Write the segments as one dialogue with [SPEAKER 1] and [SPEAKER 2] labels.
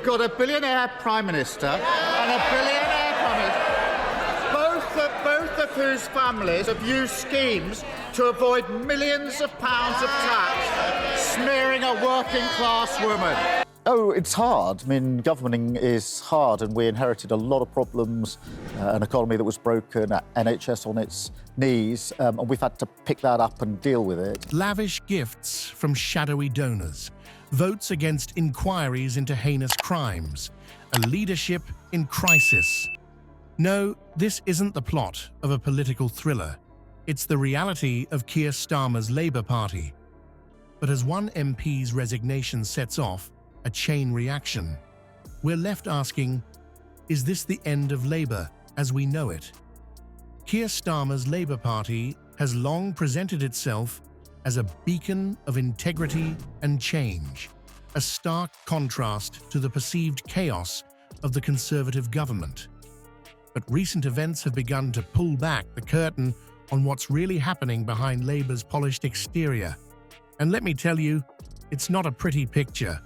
[SPEAKER 1] We've got a billionaire Prime Minister and a billionaire Prime Minister, both of whose families have used schemes to avoid millions of pounds of tax, smearing a working-class woman.
[SPEAKER 2] Oh, it's hard. I mean, governing is hard, and we inherited a lot of problems, an economy that was broken, NHS on its knees, and we've had to pick that up and deal with it.
[SPEAKER 3] Lavish gifts from shadowy donors, votes against inquiries into heinous crimes, a leadership in crisis. No, this isn't the plot of a political thriller. It's the reality of Keir Starmer's Labour Party. But as one MP's resignation sets off a chain reaction, we're left asking, is this the end of Labour as we know it? Keir Starmer's Labour Party has long presented itself as a beacon of integrity and change, a stark contrast to the perceived chaos of the Conservative government. But recent events have begun to pull back the curtain on what's really happening behind Labour's polished exterior. And let me tell you, it's not a pretty picture.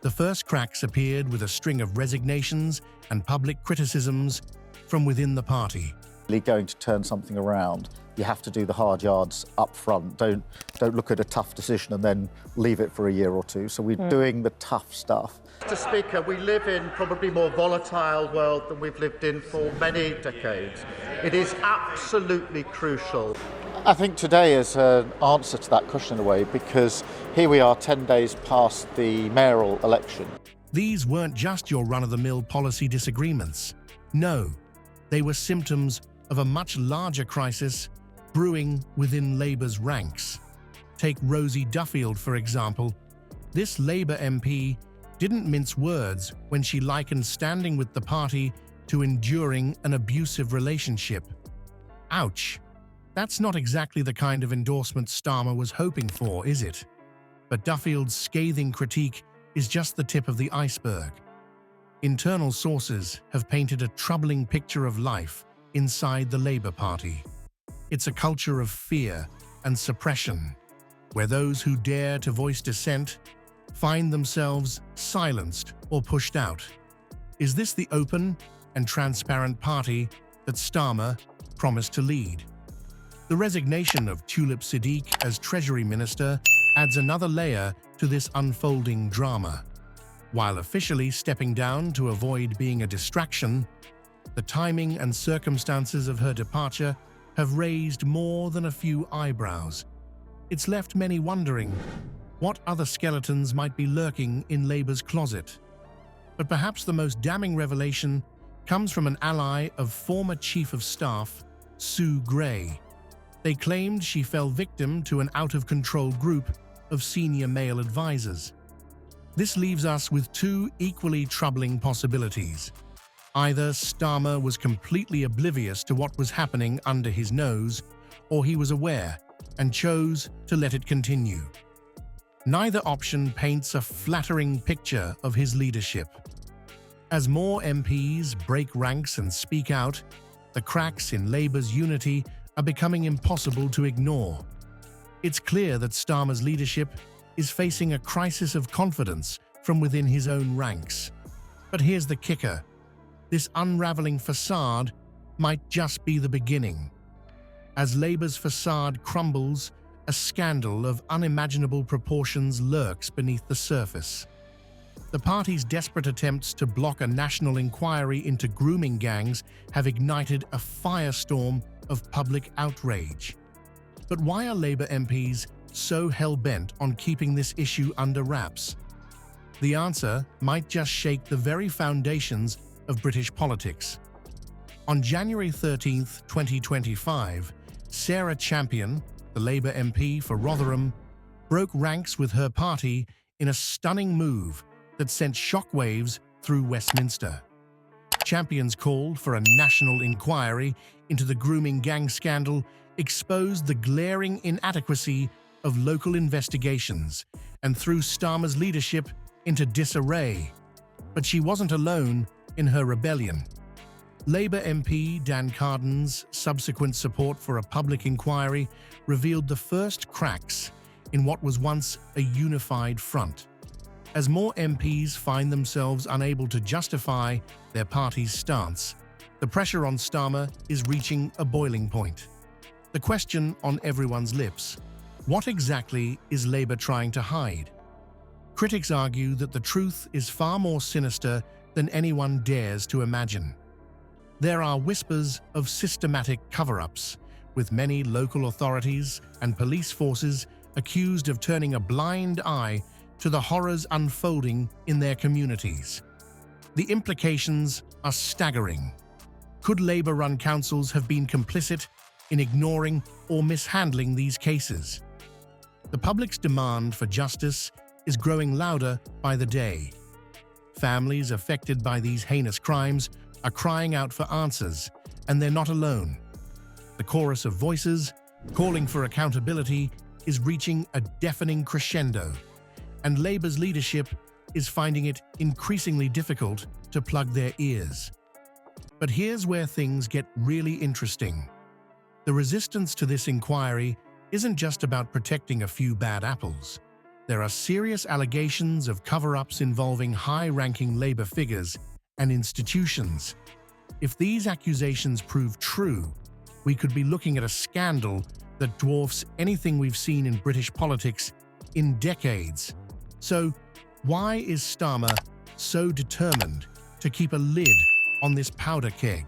[SPEAKER 3] The first cracks appeared with a string of resignations and public criticisms from within the party.
[SPEAKER 2] Really going to turn something around, you have to do the hard yards up front. Don't look at a tough decision and then leave it for a year or two. So we're doing the tough stuff.
[SPEAKER 1] Mr. Speaker, we live in probably a more volatile world than we've lived in for many decades. It is absolutely crucial.
[SPEAKER 2] I think today is an answer to that question in a way, because here we are 10 days past the mayoral election.
[SPEAKER 3] These weren't just your run-of-the-mill policy disagreements. No, they were symptoms of a much larger crisis brewing within Labour's ranks. Take Rosie Duffield, for example. This Labour MP didn't mince words when she likened standing with the party to enduring an abusive relationship. Ouch. That's not exactly the kind of endorsement Starmer was hoping for, is it? But Duffield's scathing critique is just the tip of the iceberg. Internal sources have painted a troubling picture of life inside the Labour Party. It's a culture of fear and suppression, where those who dare to voice dissent find themselves silenced or pushed out. Is this the open and transparent party that Starmer promised to lead? The resignation of Tulip Siddiq as Treasury Minister adds another layer to this unfolding drama. While officially stepping down to avoid being a distraction, the timing and circumstances of her departure have raised more than a few eyebrows. It's left many wondering what other skeletons might be lurking in Labour's closet. But perhaps the most damning revelation comes from an ally of former Chief of Staff, Sue Gray. They claimed she fell victim to an out-of-control group of senior male advisors. This leaves us with two equally troubling possibilities. Either Starmer was completely oblivious to what was happening under his nose, or he was aware and chose to let it continue. Neither option paints a flattering picture of his leadership. As more MPs break ranks and speak out, the cracks in Labour's unity are becoming impossible to ignore. It's clear that Starmer's leadership is facing a crisis of confidence from within his own ranks. But here's the kicker. This unraveling facade might just be the beginning. As Labour's facade crumbles, a scandal of unimaginable proportions lurks beneath the surface. The party's desperate attempts to block a national inquiry into grooming gangs have ignited a firestorm of public outrage. But why are Labour MPs so hell-bent on keeping this issue under wraps? The answer might just shake the very foundations of British politics. On January 13, 2025, Sarah Champion, the Labour MP for Rotherham, broke ranks with her party in a stunning move that sent shockwaves through Westminster. Champion's call for a national inquiry into the grooming gang scandal exposed the glaring inadequacy of local investigations and threw Starmer's leadership into disarray. But she wasn't alone in her rebellion. Labour MP Dan Carden's subsequent support for a public inquiry revealed the first cracks in what was once a unified front. As more MPs find themselves unable to justify their party's stance, the pressure on Starmer is reaching a boiling point. The question on everyone's lips: what exactly is Labour trying to hide? Critics argue that the truth is far more sinister than anyone dares to imagine. There are whispers of systematic cover-ups, with many local authorities and police forces accused of turning a blind eye to the horrors unfolding in their communities. The implications are staggering. Could Labour-run councils have been complicit in ignoring or mishandling these cases? The public's demand for justice is growing louder by the day. Families affected by these heinous crimes are crying out for answers, and they're not alone. The chorus of voices calling for accountability is reaching a deafening crescendo, and Labour's leadership is finding it increasingly difficult to plug their ears. But here's where things get really interesting. The resistance to this inquiry isn't just about protecting a few bad apples. There are serious allegations of cover-ups involving high-ranking Labour figures and institutions. If these accusations prove true, we could be looking at a scandal that dwarfs anything we've seen in British politics in decades. So, why is Starmer so determined to keep a lid on this powder keg?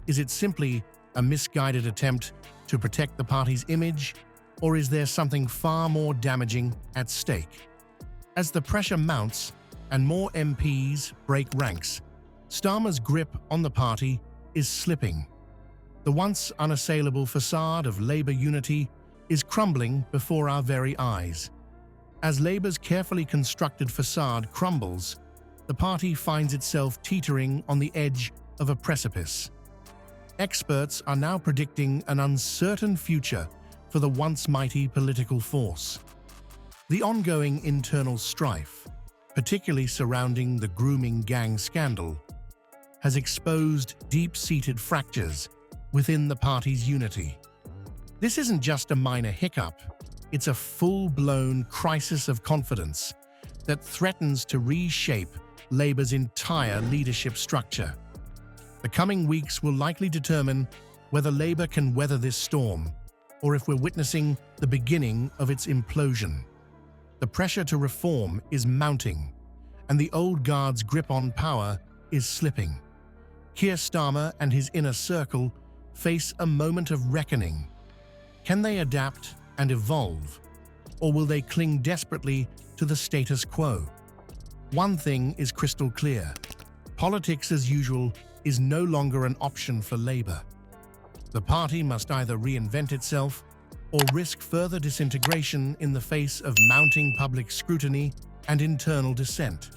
[SPEAKER 3] Is it simply a misguided attempt to protect the party's image, or is there something far more damaging at stake? As the pressure mounts and more MPs break ranks, Starmer's grip on the party is slipping. The once unassailable facade of Labour unity is crumbling before our very eyes. As Labour's carefully constructed facade crumbles, the party finds itself teetering on the edge of a precipice. Experts are now predicting an uncertain future for the once mighty political force. The ongoing internal strife, particularly surrounding the grooming gang scandal, has exposed deep-seated fractures within the party's unity. This isn't just a minor hiccup, it's a full-blown crisis of confidence that threatens to reshape Labour's entire leadership structure. The coming weeks will likely determine whether Labour can weather this storm, or if we're witnessing the beginning of its implosion. The pressure to reform is mounting, and the old guard's grip on power is slipping. Keir Starmer and his inner circle face a moment of reckoning. Can they adapt and evolve, or will they cling desperately to the status quo? One thing is crystal clear: politics as usual is no longer an option for Labour. The party must either reinvent itself or risk further disintegration in the face of mounting public scrutiny and internal dissent.